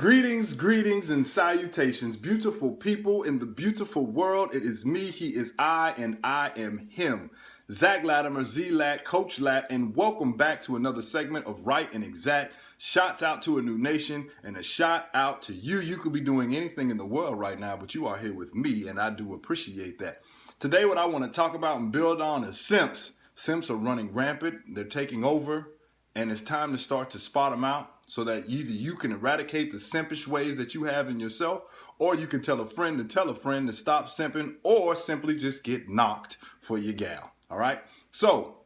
Greetings, and salutations, beautiful people in the beautiful world. It is me, he is I, and I am him. Zach Latimer, Z-Lat, Coach Lat, and welcome back to another segment of Right and Exact. Shots out to a new nation, and a shout out to you. You could be doing anything in the world right now, but you are here with me, and I do appreciate that. Today, what I want to talk about and build on is simps. Simps are running rampant, they're taking over, and it's time to start to spot them out so that either you can eradicate the simpish ways that you have in yourself, or you can tell a friend to stop simping, or simply just get knocked for your gal. All right? So,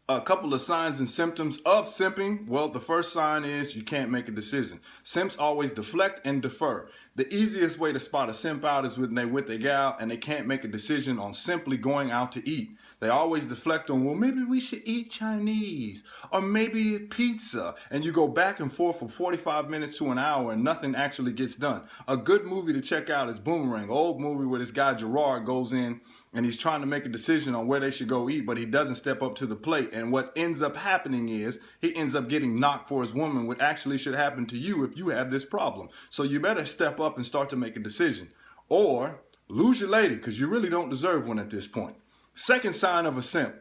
a couple of signs and symptoms of simping. Well, the first sign is you can't make a decision. Simps always deflect and defer. The easiest way to spot a simp out is when they're with their gal and they can't make a decision on simply going out to eat. They always deflect on, well, maybe we should eat Chinese or maybe pizza. And you go back and forth for 45 minutes to an hour and nothing actually gets done. A good movie to check out is Boomerang, an old movie where this guy Gerard goes in and he's trying to make a decision on where they should go eat, but he doesn't step up to the plate. And what ends up happening is he ends up getting knocked for his woman, what actually should happen to you if you have this problem. So you better step up and start to make a decision. Or lose your lady, because you really don't deserve one at this point. Second sign of a simp.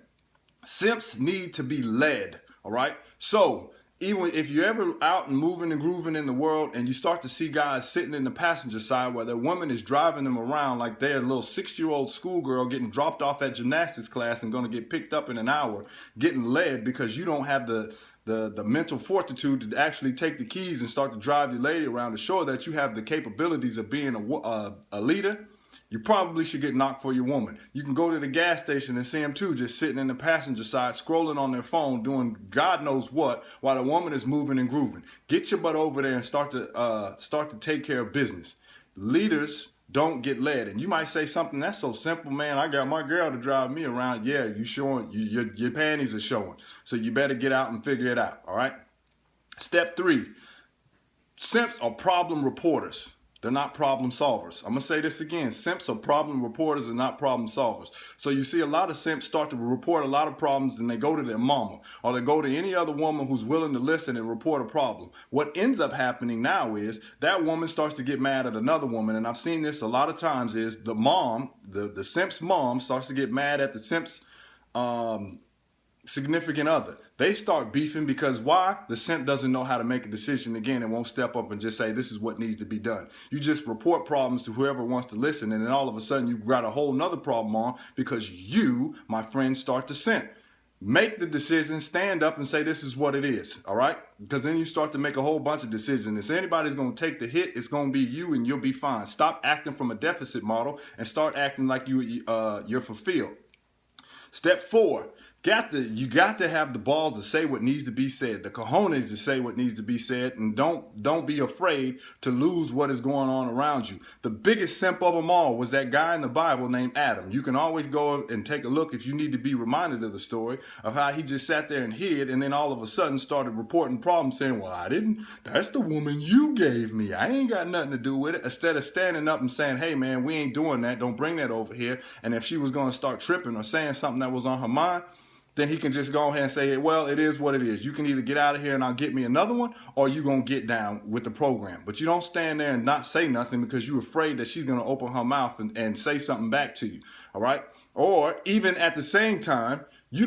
Simps need to be led, all right? So even if you're ever out and moving and grooving in the world and you start to see guys sitting in the passenger side where their woman is driving them around like they're a little 6-year-old schoolgirl getting dropped off at gymnastics class and going to get picked up in an hour, getting led because you don't have the mental fortitude to actually take the keys and start to drive your lady around to show that you have the capabilities of being a leader, you probably should get knocked for your woman. You can go to the gas station and see them too, just sitting in the passenger side, scrolling on their phone, doing God knows what, while the woman is moving and grooving. Get your butt over there and start to take care of business. Leaders don't get led. And you might say something that's so simple, man. I got my girl to drive me around. Yeah, you showing your panties are showing. So you better get out and figure it out. All right. Step 3. Simps are problem reporters. They're not problem solvers. I'm going to say this again. Simps are problem reporters and not problem solvers. So you see a lot of simps start to report a lot of problems and they go to their mama or they go to any other woman who's willing to listen and report a problem. What ends up happening now is that woman starts to get mad at another woman. And I've seen this a lot of times is the mom, the simp's mom starts to get mad at the simp's significant other. They start beefing because why? The simp doesn't know how to make a decision again and won't step up and just say this is what needs to be done. You just report problems to whoever wants to listen, and then all of a sudden you got a whole nother problem on because you, my friend, start to simp. Make the decision, stand up and say this is what it is, all right? Because then you start to make a whole bunch of decisions. If anybody's going to take the hit, it's going to be you and you'll be fine. Stop acting from a deficit model and start acting like you're fulfilled. Step 4. You got to have the balls to say what needs to be said, the cojones to say what needs to be said, and don't be afraid to lose what is going on around you. The biggest simp of them all was that guy in the Bible named Adam. You can always go and take a look if you need to be reminded of the story of how he just sat there and hid, and then all of a sudden started reporting problems saying, well, that's the woman you gave me. I ain't got nothing to do with it. Instead of standing up and saying, hey man, we ain't doing that. Don't bring that over here. And if she was going to start tripping or saying something that was on her mind, then he can just go ahead and say, well, it is what it is. You can either get out of here and I'll get me another one, or you're going to get down with the program. But you don't stand there and not say nothing because you're afraid that she's going to open her mouth and say something back to you. All right. Or even at the same time, you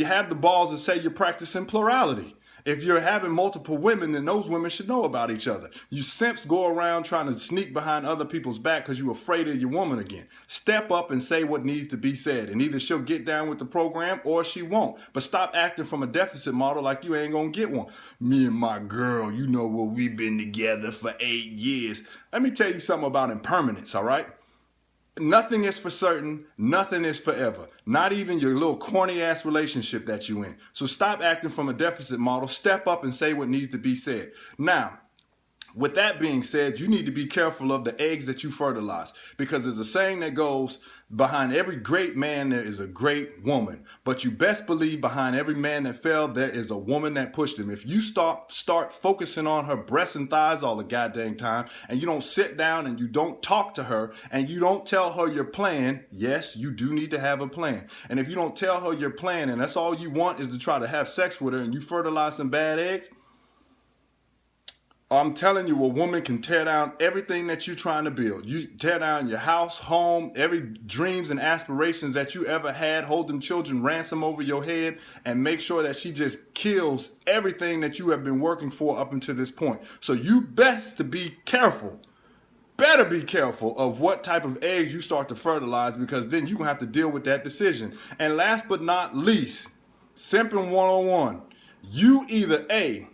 have the balls to say you're practicing plurality. If you're having multiple women, then those women should know about each other. You simps go around trying to sneak behind other people's back because you're afraid of your woman again. Step up and say what needs to be said. And either she'll get down with the program or she won't. But stop acting from a deficit model like you ain't going to get one. Me and my girl, you know what, we've been together for 8 years. Let me tell you something about impermanence, all right? Nothing is for certain. Nothing is forever. Not even your little corny ass relationship that you in. So stop acting from a deficit model. Step up and say what needs to be said. Now, with that being said, you need to be careful of the eggs that you fertilize, because there's a saying that goes, behind every great man, there is a great woman. But you best believe behind every man that fell, there is a woman that pushed him. If you start focusing on her breasts and thighs all the goddamn time, and you don't sit down and you don't talk to her, and you don't tell her your plan, yes, you do need to have a plan. And if you don't tell her your plan, and that's all you want is to try to have sex with her, and you fertilize some bad eggs, I'm telling you, a woman can tear down everything that you're trying to build. You tear down your house, home, every dreams and aspirations that you ever had, hold them children ransom over your head, and make sure that she just kills everything that you have been working for up until this point. So you best to be careful. Better be careful of what type of eggs you start to fertilize, because then you're going to have to deal with that decision. And last but not least, simping 101. You either A,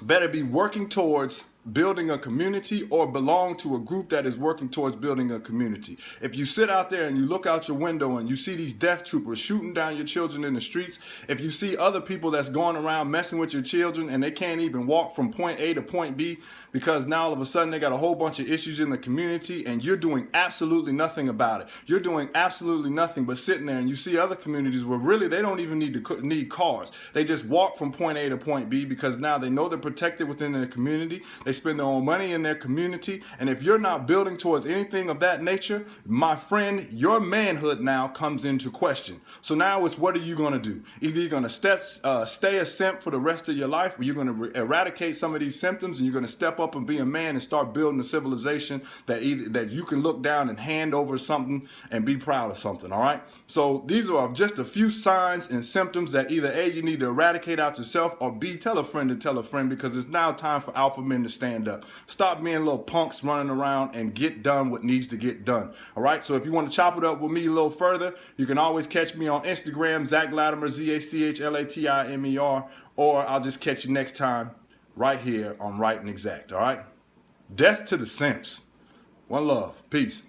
better be working towards building a community or belong to a group that is working towards building a community. If you sit out there and you look out your window and you see these death troopers shooting down your children in the streets, if you see other people that's going around messing with your children and they can't even walk from point A to point B because now all of a sudden they got a whole bunch of issues in the community and you're doing absolutely nothing about it. You're doing absolutely nothing but sitting there, and you see other communities where really they don't even need cars. They just walk from point A to point B because now they know they're protected within their community. They spend their own money in their community. And if you're not building towards anything of that nature, my friend, your manhood now comes into question. So now it's, what are you going to do? Either you're going to stay a simp for the rest of your life, or you're going to eradicate some of these symptoms and you're going to step up and be a man and start building a civilization that you can look down and hand over something and be proud of something. All right. So these are just a few signs and symptoms that either A, you need to eradicate out yourself, or B, tell a friend to tell a friend, because it's now time for alpha men to stand up. Stop being little punks running around and get done what needs to get done. All right. So if you want to chop it up with me a little further, you can always catch me on Instagram, Zach Latimer, ZACHLATIMER, or I'll just catch you next time right here on Right and Exact. All right. Death to the simps. One love. Peace.